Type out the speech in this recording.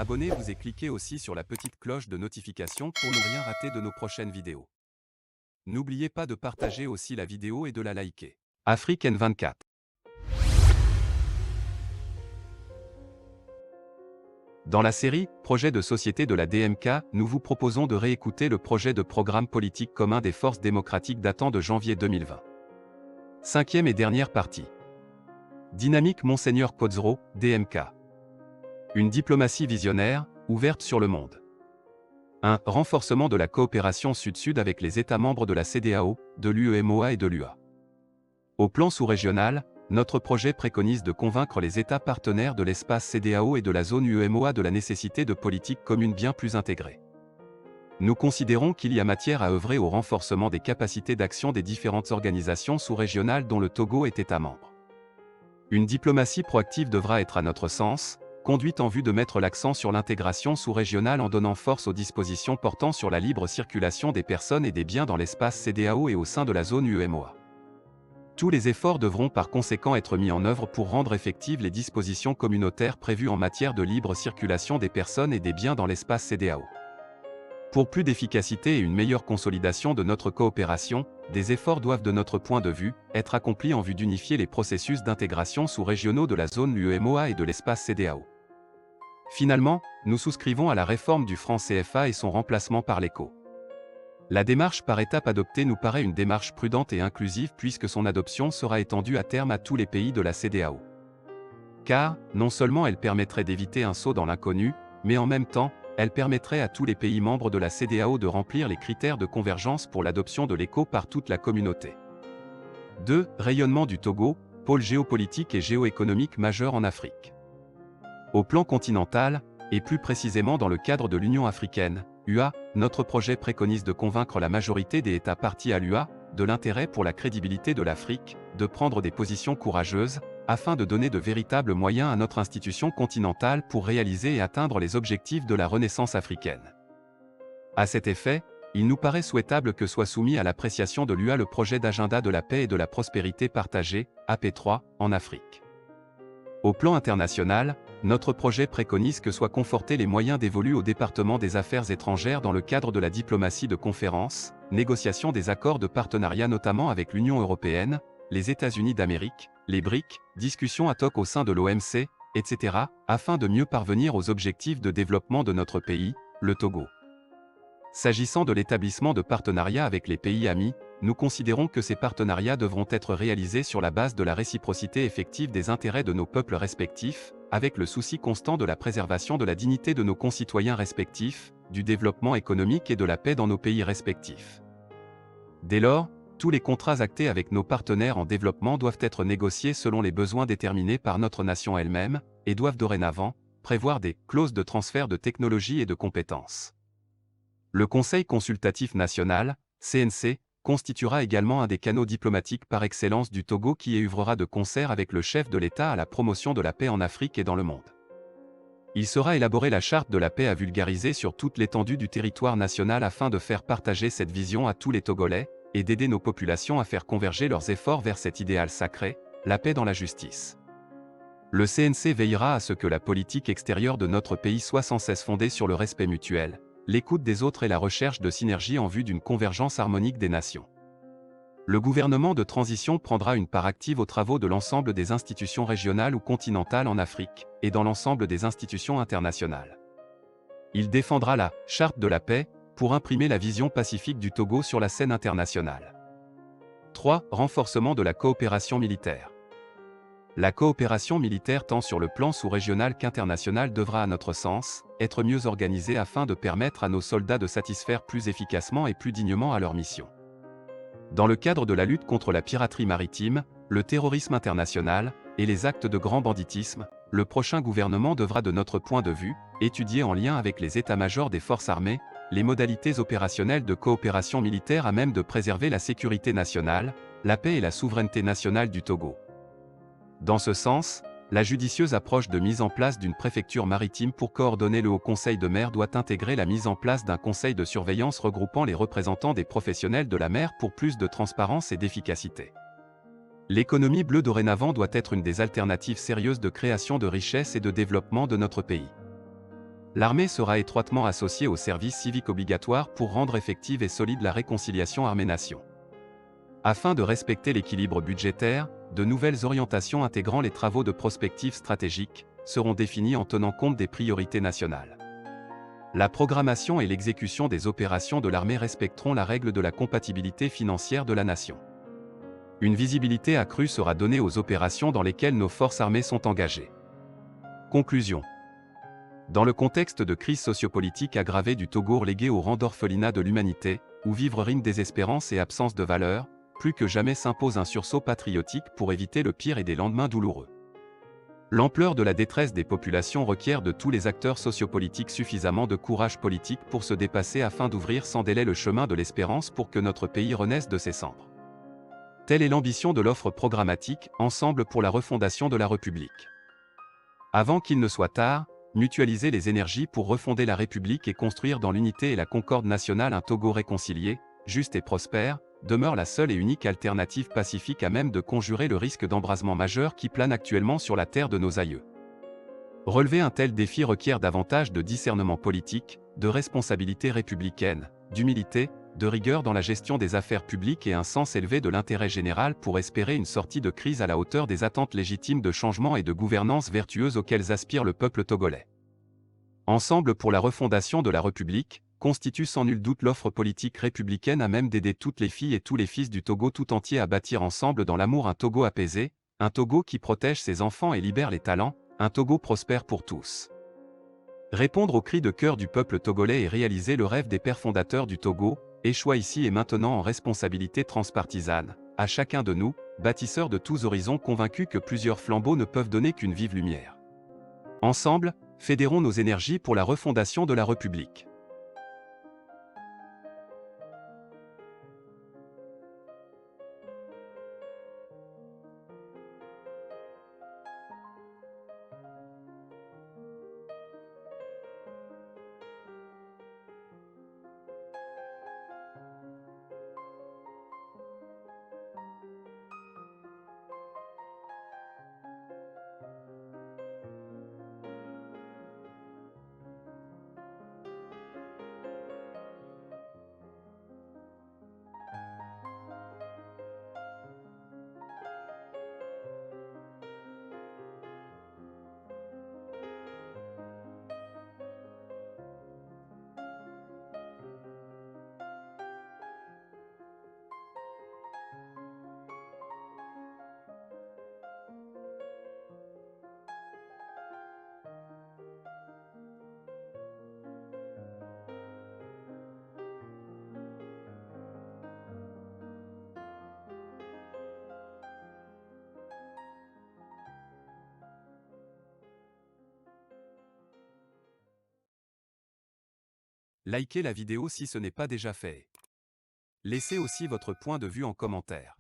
Abonnez-vous et cliquez aussi sur la petite cloche de notification pour ne rien rater de nos prochaines vidéos. N'oubliez pas de partager aussi la vidéo et de la liker. Afrique N24. Dans la série « Projet de société de la DMK », nous vous proposons de réécouter le projet de programme politique commun des forces démocratiques datant de janvier 2020. Cinquième et dernière partie. Dynamique Monseigneur Podzro, DMK. Une diplomatie visionnaire, ouverte sur le monde. 1. Renforcement de la coopération Sud-Sud avec les États membres de la CEDEAO, de l'UEMOA et de l'UA. Au plan sous-régional, notre projet préconise de convaincre les États partenaires de l'espace CEDEAO et de la zone UEMOA de la nécessité de politiques communes bien plus intégrées. Nous considérons qu'il y a matière à œuvrer au renforcement des capacités d'action des différentes organisations sous-régionales dont le Togo est État membre. Une diplomatie proactive devra être, à notre sens, conduite en vue de mettre l'accent sur l'intégration sous-régionale en donnant force aux dispositions portant sur la libre circulation des personnes et des biens dans l'espace CEDEAO et au sein de la zone UEMOA. Tous les efforts devront par conséquent être mis en œuvre pour rendre effectives les dispositions communautaires prévues en matière de libre circulation des personnes et des biens dans l'espace CEDEAO. Pour plus d'efficacité et une meilleure consolidation de notre coopération, des efforts doivent de notre point de vue être accomplis en vue d'unifier les processus d'intégration sous-régionaux de la zone UEMOA et de l'espace CEDEAO. Finalement, nous souscrivons à la réforme du franc CFA et son remplacement par l'ECO. La démarche par étapes adoptée nous paraît une démarche prudente et inclusive puisque son adoption sera étendue à terme à tous les pays de la CEDEAO. Car, non seulement elle permettrait d'éviter un saut dans l'inconnu, mais en même temps, elle permettrait à tous les pays membres de la CEDEAO de remplir les critères de convergence pour l'adoption de l'ECO par toute la communauté. 2. Rayonnement du Togo, pôle géopolitique et géoéconomique majeur en Afrique. Au plan continental, et plus précisément dans le cadre de l'Union africaine, UA, notre projet préconise de convaincre la majorité des États partis à l'UA, de l'intérêt pour la crédibilité de l'Afrique, de prendre des positions courageuses, afin de donner de véritables moyens à notre institution continentale pour réaliser et atteindre les objectifs de la Renaissance africaine. À cet effet, il nous paraît souhaitable que soit soumis à l'appréciation de l'UA le projet d'agenda de la paix et de la prospérité partagée, AP3, en Afrique. Au plan international, notre projet préconise que soient confortés les moyens dévolus au département des Affaires étrangères dans le cadre de la diplomatie de conférence, négociation des accords de partenariat notamment avec l'Union européenne, les États-Unis d'Amérique, les BRIC, discussions ad hoc au sein de l'OMC, etc., afin de mieux parvenir aux objectifs de développement de notre pays, le Togo. S'agissant de l'établissement de partenariats avec les pays amis, nous considérons que ces partenariats devront être réalisés sur la base de la réciprocité effective des intérêts de nos peuples respectifs, avec le souci constant de la préservation de la dignité de nos concitoyens respectifs, du développement économique et de la paix dans nos pays respectifs. Dès lors, tous les contrats actés avec nos partenaires en développement doivent être négociés selon les besoins déterminés par notre nation elle-même, et doivent dorénavant prévoir des clauses de transfert de technologie et de compétences. Le Conseil consultatif national, CNC, constituera également un des canaux diplomatiques par excellence du Togo qui y œuvrera de concert avec le chef de l'État à la promotion de la paix en Afrique et dans le monde. Il sera élaboré la charte de la paix à vulgariser sur toute l'étendue du territoire national afin de faire partager cette vision à tous les Togolais, et d'aider nos populations à faire converger leurs efforts vers cet idéal sacré, la paix dans la justice. Le CNC veillera à ce que la politique extérieure de notre pays soit sans cesse fondée sur le respect mutuel, l'écoute des autres et la recherche de synergie en vue d'une convergence harmonique des nations. Le gouvernement de transition prendra une part active aux travaux de l'ensemble des institutions régionales ou continentales en Afrique, et dans l'ensemble des institutions internationales. Il défendra la « Charte de la paix » pour imprimer la vision pacifique du Togo sur la scène internationale. 3. Renforcement de la coopération militaire. La coopération militaire tant sur le plan sous-régional qu'international devra à notre sens, être mieux organisée afin de permettre à nos soldats de satisfaire plus efficacement et plus dignement à leur mission. Dans le cadre de la lutte contre la piraterie maritime, le terrorisme international, et les actes de grand banditisme, le prochain gouvernement devra de notre point de vue, étudier en lien avec les états-majors des forces armées, les modalités opérationnelles de coopération militaire à même de préserver la sécurité nationale, la paix et la souveraineté nationale du Togo. Dans ce sens, la judicieuse approche de mise en place d'une préfecture maritime pour coordonner le Haut Conseil de mer doit intégrer la mise en place d'un conseil de surveillance regroupant les représentants des professionnels de la mer pour plus de transparence et d'efficacité. L'économie bleue dorénavant doit être une des alternatives sérieuses de création de richesse et de développement de notre pays. L'armée sera étroitement associée au service civique obligatoire pour rendre effective et solide la réconciliation armée-nation. Afin de respecter l'équilibre budgétaire, de nouvelles orientations intégrant les travaux de prospective stratégique seront définies en tenant compte des priorités nationales. La programmation et l'exécution des opérations de l'armée respecteront la règle de la compatibilité financière de la nation. Une visibilité accrue sera donnée aux opérations dans lesquelles nos forces armées sont engagées. Conclusion. Dans le contexte de crise sociopolitique aggravée du Togo relégué au rang d'orphelinat de l'humanité, où vivre rime désespérance et absence de valeurs, plus que jamais s'impose un sursaut patriotique pour éviter le pire et des lendemains douloureux. L'ampleur de la détresse des populations requiert de tous les acteurs sociopolitiques suffisamment de courage politique pour se dépasser afin d'ouvrir sans délai le chemin de l'espérance pour que notre pays renaisse de ses cendres. Telle est l'ambition de l'offre programmatique « Ensemble pour la refondation de la République ». Avant qu'il ne soit tard, mutualiser les énergies pour refonder la République et construire dans l'unité et la concorde nationale un Togo réconcilié, juste et prospère, demeure la seule et unique alternative pacifique à même de conjurer le risque d'embrasement majeur qui plane actuellement sur la terre de nos aïeux. Relever un tel défi requiert davantage de discernement politique, de responsabilité républicaine, d'humilité, de rigueur dans la gestion des affaires publiques et un sens élevé de l'intérêt général pour espérer une sortie de crise à la hauteur des attentes légitimes de changement et de gouvernance vertueuse auxquelles aspire le peuple togolais. Ensemble pour la refondation de la République, constitue sans nul doute l'offre politique républicaine à même d'aider toutes les filles et tous les fils du Togo tout entier à bâtir ensemble dans l'amour un Togo apaisé, un Togo qui protège ses enfants et libère les talents, un Togo prospère pour tous. Répondre aux cris de cœur du peuple togolais et réaliser le rêve des pères fondateurs du Togo, échoit ici et maintenant en responsabilité transpartisane, à chacun de nous, bâtisseurs de tous horizons convaincus que plusieurs flambeaux ne peuvent donner qu'une vive lumière. Ensemble, fédérons nos énergies pour la refondation de la République. Likez la vidéo si ce n'est pas déjà fait. Laissez aussi votre point de vue en commentaire.